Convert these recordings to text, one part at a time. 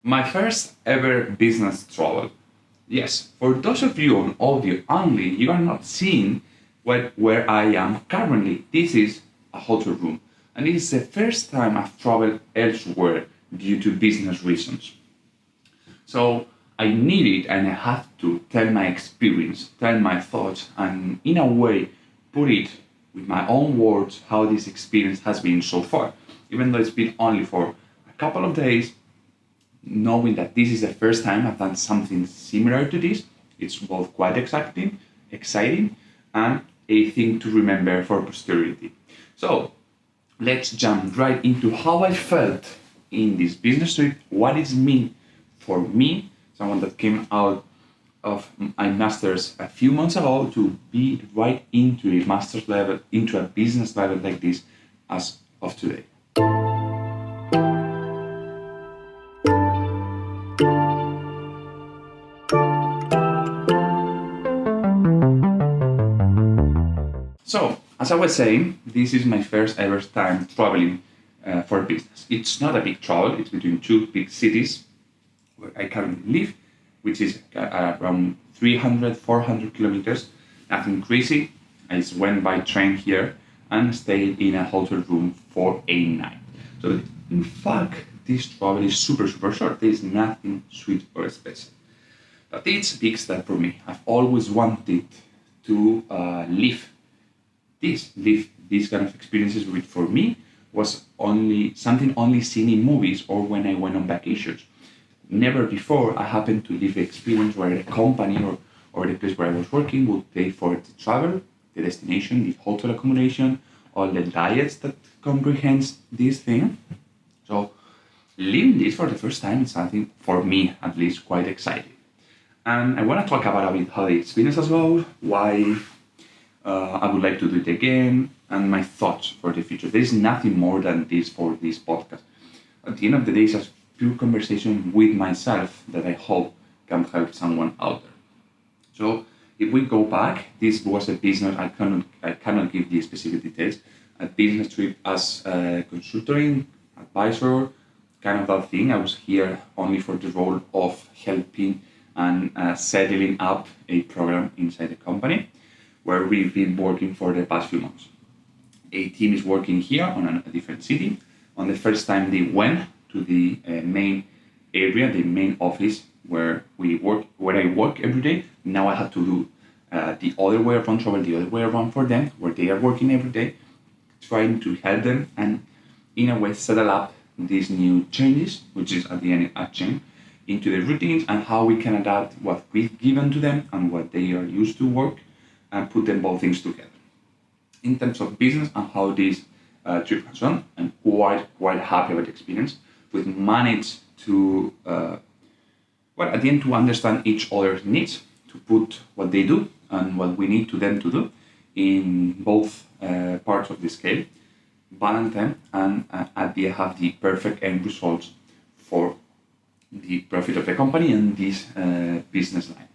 My first ever business travel. Yes, for those of you on audio only, you are not seeing where I am currently. This is a hotel room, and it is the first time I've traveled elsewhere due to business reasons. So I needed and I have to tell my experience, tell my thoughts, and in a way put it with my own words how this experience has been so far. Even though it's been only for a couple of days, knowing that this is the first time I've done something similar to this, it's both quite exciting, and a thing to remember for posterity. So let's jump right into how I felt in this business trip, what it mean for me, someone that came out of my master's a few months ago, to be right into a master's level, into a business level like this as of today. So, as I was saying, this is my first ever time traveling for business. It's not a big travel, it's between two big cities where I currently live, which is around 300, 400 kilometers. Nothing crazy. I just went by train here and stayed in a hotel room for a night. So, in fact, this travel is super short. There is nothing sweet or special. But it's a big step for me. I've always wanted to live these kind of experiences, which for me was only something only seen in movies or when I went on vacations. Never before I happened to live the experience where the company or the place where I was working would pay for the travel, the destination, the hotel accommodation, all the diets that comprehends this thing. So living this for the first time is something for me at least quite exciting. And I want to talk about a bit how the experience as well, why I would like to do it again, and my thoughts for the future. There is nothing more than this for this podcast. At the end of the day, it's a pure conversation with myself that I hope can help someone out there. So if we go back, this was a business, I cannot give the specific details, a business trip as a consulting, advisor, kind of that thing. I was here only for the role of helping and settling up a program inside the company where we've been working for the past few months. A team is working here on a different city. On the first time they went to the main area, the main office where I work every day. Now I have to do the other way around, travel the other way around for them, where they are working every day, trying to help them and in a way settle up these new changes, which is at the end a change, into the routines and how we can adapt what we've given to them and what they are used to work and put them both things together. In terms of business and how this trip has gone, I'm quite happy with the experience. We've managed to, at the end, to understand each other's needs, to put what they do and what we need to them to do in both parts of the scale, balance them, and at the end have the perfect end results for the profit of the company and this business line.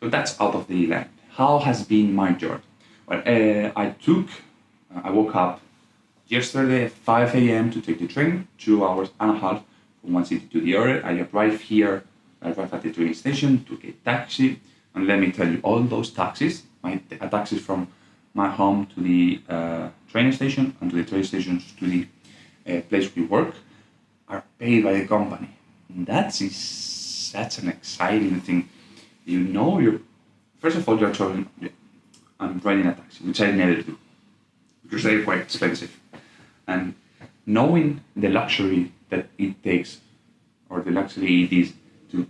So that's out of the line. How has been my journey? Well, I woke up yesterday at 5 a.m. to take the train, 2 hours and a half from one city to the other. I arrived at the train station, took a taxi, and let me tell you, all those taxis, taxis from my home to the train station and to the train stations to the place we work, are paid by the company. And that's an exciting thing. First of all, you're traveling, I'm riding a taxi, which I never do, because they're quite expensive. And knowing the luxury that it takes, or the luxury it is, to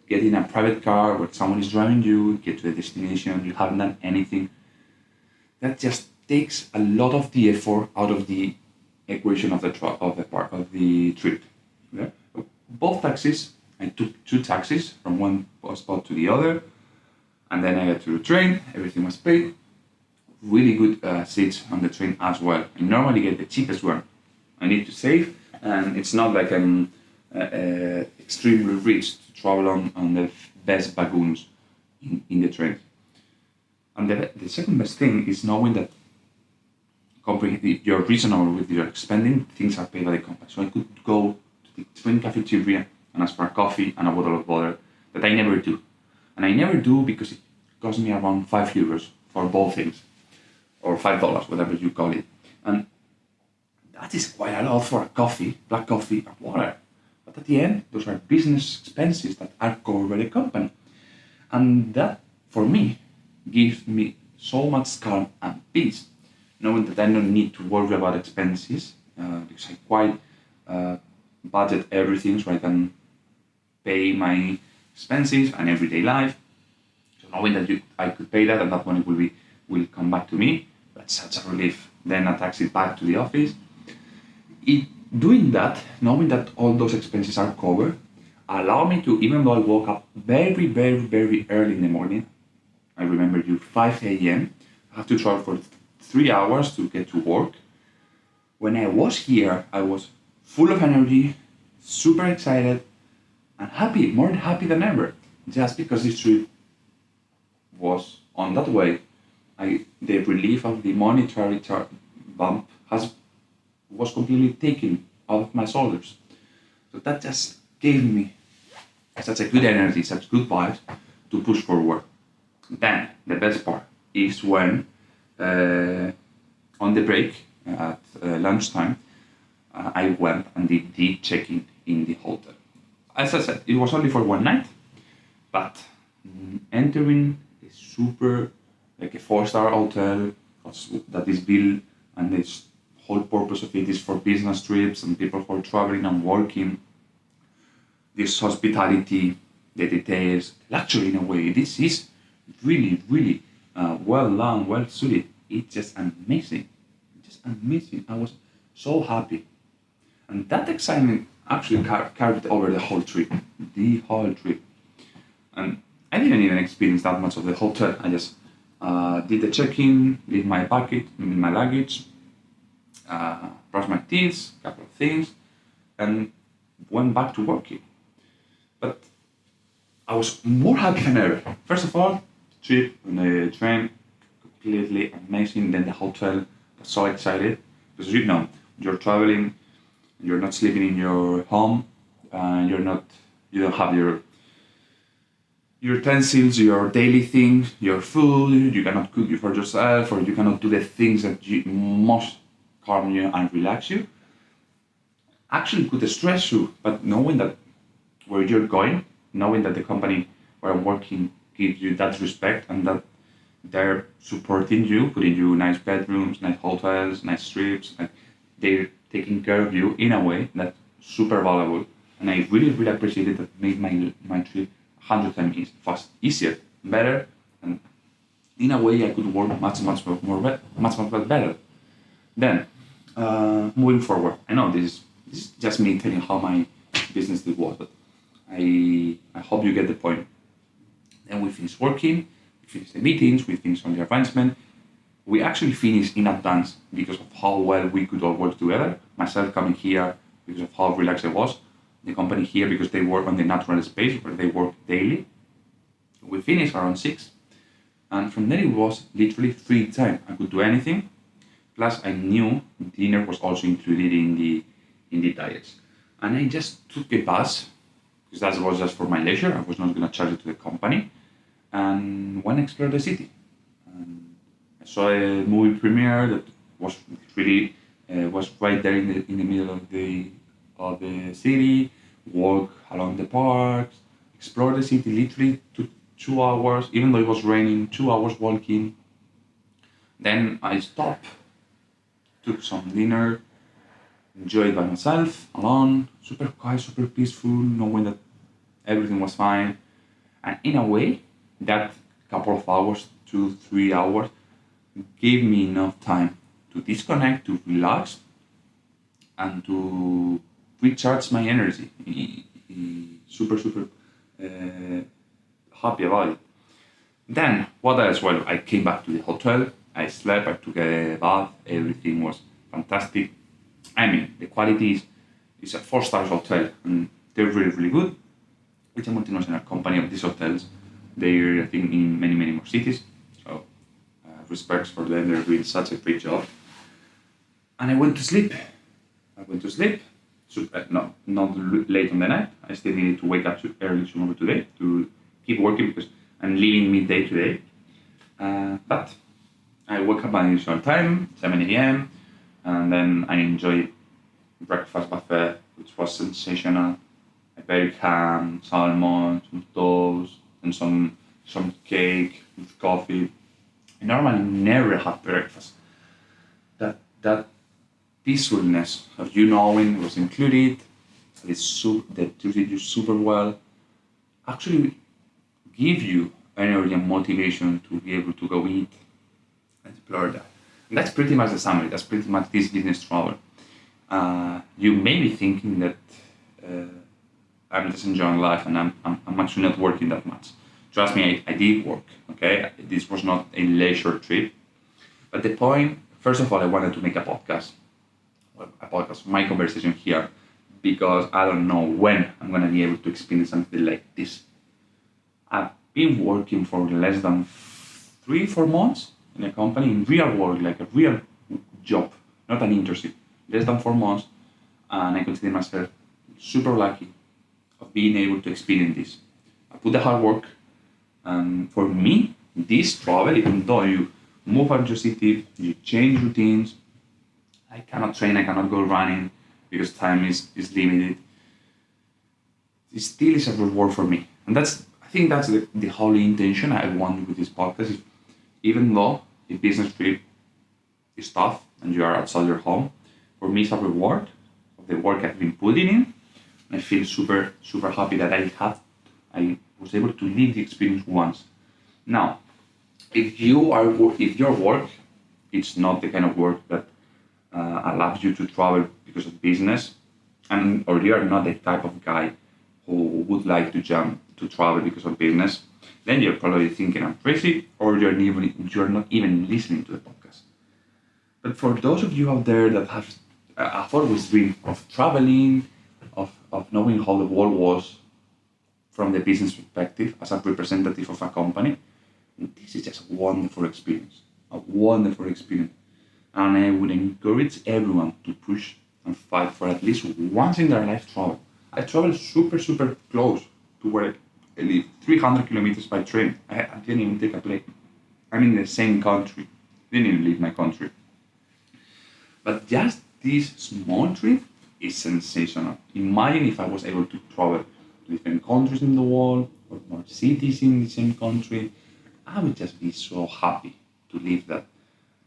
get in a private car where someone is driving you, get to the destination, you haven't done anything, that just takes a lot of the effort out of the equation of the trip. Yeah? Both taxis, I took two taxis from one spot to the other, and then I got to the train, everything was paid. Really good seats on the train as well. I normally get the cheapest one. I need to save, and it's not like I'm extremely rich to travel on the best wagons in the train. And the second best thing is knowing that if you're reasonable with your spending, things are paid by the company. So I could go to the train cafeteria and ask for a coffee and a bottle of water that I never do. And I never do because it costs me around €5 for both things, or $5, whatever you call it. And that is quite a lot for a coffee, black coffee, and water. But at the end, those are business expenses that are covered by the company. And that, for me, gives me so much calm and peace, knowing that I don't need to worry about expenses, because I quite budget everything so I can pay my expenses and everyday life. So knowing that I could pay that and that money will come back to me, that's such a relief. Then I tax it back to the office. Doing that, knowing that all those expenses are covered, allow me to, even though I woke up very, very, very early in the morning, I remember 5 a.m., I have to travel for 3 hours to get to work. When I was here, I was full of energy, super excited, and happy, more happy than ever. Just because this trip was on that way, the relief of the monetary bump was completely taken out of my shoulders. So that just gave me such a good energy, such good vibes to push forward. Then the best part is when on the break at lunchtime, I went and did the check-in in the hotel. As I said, it was only for one night, but entering a super, like a 4-star hotel that is built, and this whole purpose of it is for business trips and people who are traveling and working. This hospitality, the details, luxury in a way, this is really, really well done, well suited. It's just amazing. I was so happy. And that excitement actually carried over the whole trip. And I didn't even experience that much of the hotel. I just did the check-in, did my luggage, brushed my teeth, a couple of things, and went back to working. But I was more happy than ever. First of all, the trip on the train, completely amazing. Then the hotel, I was so excited because you're traveling, you're not sleeping in your home, and you don't have your utensils, your daily things, your food. You cannot cook it for yourself, or you cannot do the things that must calm you and relax you. Actually could stress you, but knowing that where you're going, knowing that the company where I'm working gives you that respect and that they're supporting you, putting you nice bedrooms, nice hotels, nice trips, and they're taking care of you in a way that's super valuable. And I really, really appreciated that. Made my trip 100 times easier, better, and in a way I could work much better. Then, moving forward, I know this is just me telling how my business did was, but I hope you get the point. Then we finished working, we finished the meetings, we finished on the advancement. We actually finished in advance because of how well we could all work together. Myself coming here because of how relaxed I was. The company here because they work on the natural space where they work daily. We finished around 6. And from then it was literally free time. I could do anything. Plus I knew dinner was also included in the diets. And I just took a bus, because that was just for my leisure. I was not going to charge it to the company. And went to explore the city. And I saw a movie premiere that was really was right there in the middle of the city. Walk along the parks, explore the city. Literally took 2 hours, even though it was raining. 2 hours walking. Then I stopped, took some dinner, enjoyed by myself, alone, super quiet, super peaceful, knowing that everything was fine. And in a way, that couple of hours, 2-3 hours, gave me enough time to disconnect, to relax, and to recharge my energy. Super happy about it. Then, what else? Well, I came back to the hotel, I slept, I took a bath, everything was fantastic. I mean, the quality is a 4-star hotel, and they're really, really good. It's a multinational company of these hotels. They're, I think, in many, many more cities. So, respects for them, they're doing such a great job. And I went to sleep. not late on the night. I still needed to wake up early tomorrow today to keep working because I'm leaving midday today. But I woke up at the usual time, 7 a.m., and then I enjoyed breakfast buffet, which was sensational. A very ham, salmon, some toast, and some cake with coffee. I normally never have breakfast. That peacefulness of you knowing was included, they treated you super well, actually give you energy and motivation to be able to go eat and explore that. And that's pretty much the summary. That's pretty much this business travel. You may be thinking that I'm just enjoying life and I'm actually not working that much. Trust me, I did work, okay? This was not a leisure trip. But the point, first of all, I wanted to make a podcast, my conversation here, because I don't know when I'm going to be able to experience something like this. I've been working for less than 3-4 months in a company, in real work, like a real job, not an internship, less than 4 months, and I consider myself super lucky of being able to experience this. I put the hard work, and for me, this travel, even though you move out of your city, you change routines, I cannot train, I cannot go running because time is limited. It still is a reward for me. And I think that's the whole intention I want with this podcast. Is even though a business trip is tough and you are outside your home, for me it's a reward of the work I've been putting in. And I feel super, super happy that I was able to live the experience once. Now, if your work, it's not the kind of work that allows you to travel because of business, or you are not the type of guy who would like to jump to travel because of business, then you're probably thinking I'm crazy, or you're not even listening to the podcast. But for those of you out there that have always dreamed of traveling, of knowing how the world was from the business perspective as a representative of a company, this is just a wonderful experience. And I would encourage everyone to push and fight for at least once in their life travel. I travel super, super close to where I live, 300 kilometers by train. I didn't even take a plane. I'm in the same country. Didn't even leave my country. But just this small trip is sensational. Imagine if I was able to travel to different countries in the world, or more cities in the same country. I would just be so happy to live that.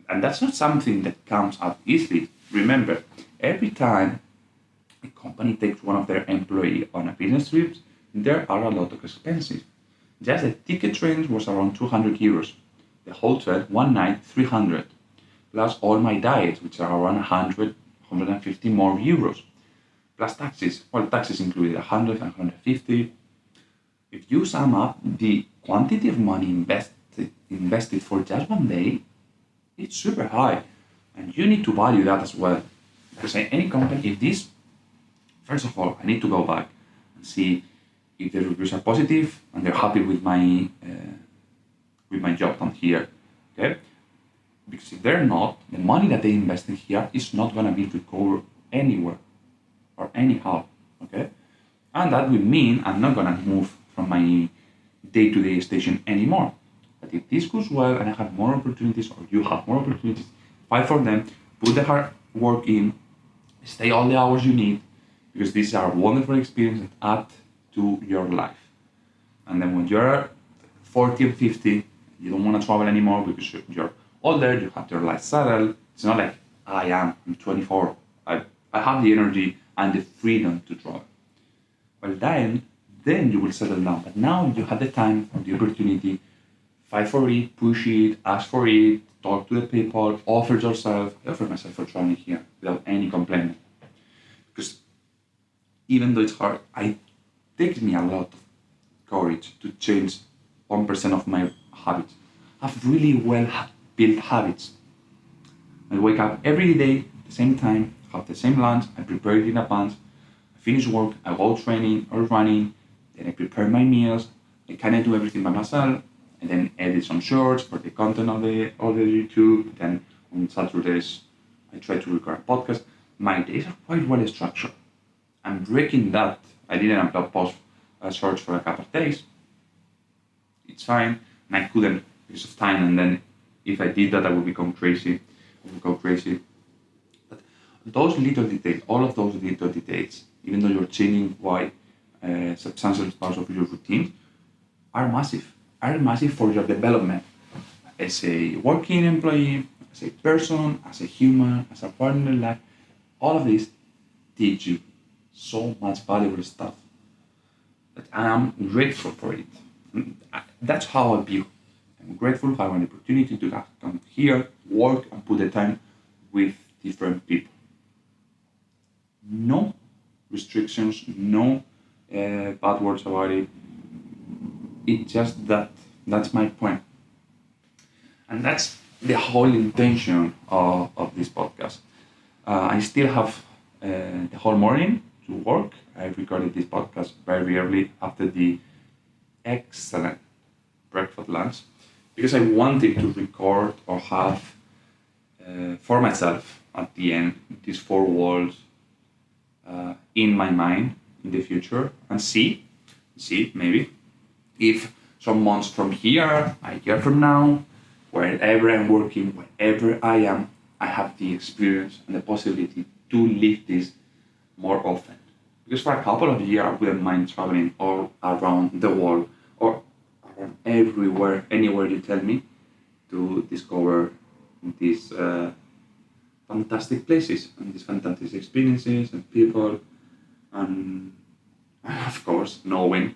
And that's not something that comes out easily. Remember, every time a company takes one of their employees on a business trip, there are a lot of expenses. Just the ticket train was around 200 euros. The hotel, one night, 300. Plus all my diets, which are around 100, 150 more euros. Plus taxes, taxes included 100 and 150. If you sum up the quantity of money invested for just one day, it's super high. And you need to value that as well. Because any company, first of all, I need to go back and see if the reviews are positive and they're happy with my job done here. Okay? Because if they're not, the money that they invested here is not going to be recovered anywhere or anyhow. Okay? And that will mean I'm not going to move from my day-to-day station anymore. But if this goes well and I have more opportunities, or you have more opportunities, fight for them, put the hard work in, stay all the hours you need, because these are wonderful experiences that add to your life. And then when you're 40 or 50, you don't want to travel anymore because you're older, you have your life settled. It's not like I'm 24. I have the energy and the freedom to travel. Well, then you will settle down. But now you have the time and the opportunity. Fight for it, push it, ask for it, talk to the people, offer yourself. I offer myself for traveling here without any complaint. Because even though it's hard, it takes me a lot of courage to change 1% of my habits. I have really well built habits. I wake up every day at the same time, have the same lunch, I prepare it in advance, I finish work, I go training or running, then I prepare my meals, I kind of do everything by myself, and then edit some shorts for the content of the YouTube. Then on Saturdays, I try to record a podcast. My days are quite well structured. I'm breaking that. I didn't upload post search for a couple of days. It's fine. And I couldn't because of time. And then if I did that, I would become crazy. I would go crazy. But those little details, all of those little details, even though you're changing quite substantial parts of your routine, are massive. Are massive for your development as a working employee, as a person, as a human, as a partner in life. All of this teach you so much valuable stuff that I am grateful for it. That's how I view. I'm grateful for an opportunity to come here, work, and put the time with different people. No restrictions, no bad words about it. It's just that. That's my point. And that's the whole intention of this podcast. I still have the whole morning to work. I recorded this podcast very early after the excellent breakfast lunch because I wanted to record or have for myself at the end these four walls in my mind in the future and see maybe if some months from here, a year from now, wherever I'm working, wherever I am, I have the experience and the possibility to live this more often. Because for a couple of years, I wouldn't mind traveling all around the world or around everywhere, anywhere you tell me, to discover these fantastic places and these fantastic experiences and people, and of course, knowing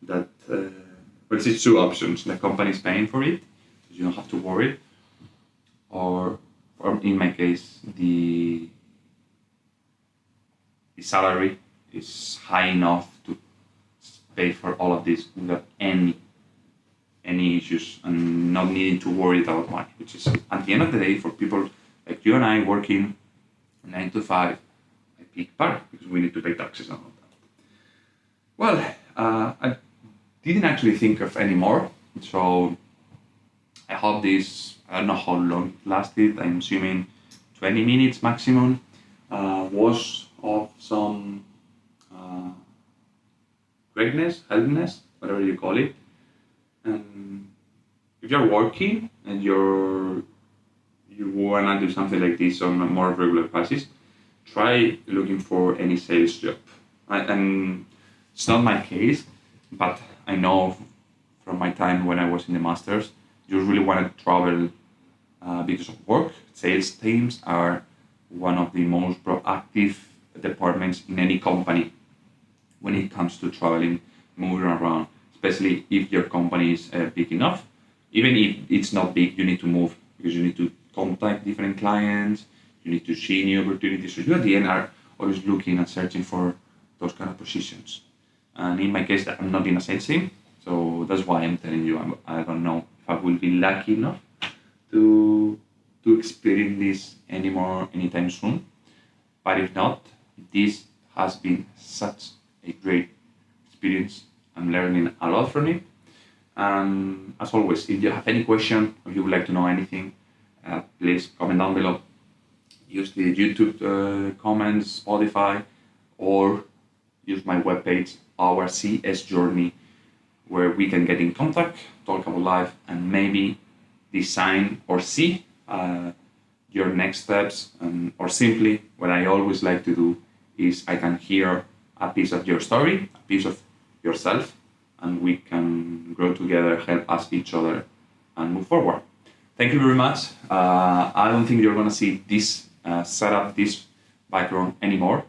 that it's two options. The company is paying for it, you don't have to worry, or in my case, the salary is high enough to pay for all of this without any issues and not needing to worry about money, which is at the end of the day for people like you and I working 9 to 5, a big part because we need to pay taxes and all that. Well, I didn't actually think of any more, so I hope this, I don't know how long it lasted, I'm assuming 20 minutes maximum, was of some greatness, helpness, whatever you call it. And if you're working and you wanna do something like this on a more regular basis, try looking for any sales job. And it's not my case, but I know from my time when I was in the masters, you really want to travel because of work. Sales teams are one of the most proactive departments in any company when it comes to traveling, moving around, especially if your company is big enough. Even if it's not big, you need to move because you need to contact different clients, you need to see new opportunities. So you at the end are always looking and searching for those kind of positions. And in my case, I'm not in a sales team, so that's why I'm telling you I don't know if I will be lucky enough to experience this anymore anytime soon. But if not, this has been such a great experience. I'm learning a lot from it. And as always, if you have any question or you would like to know anything, please comment down below. Use the YouTube comments, Spotify, or use my webpage, Our CS Journey, where we can get in contact, talk about life, and maybe design or see your next steps. Or simply, what I always like to do is I can hear a piece of your story, a piece of yourself, and we can grow together, help us each other, and move forward. Thank you very much. I don't think you're gonna see this setup, this background anymore,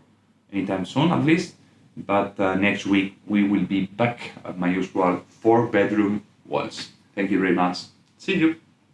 anytime soon at least. But next week we will be back at my usual 4-bedroom walls. Thank you very much. See you.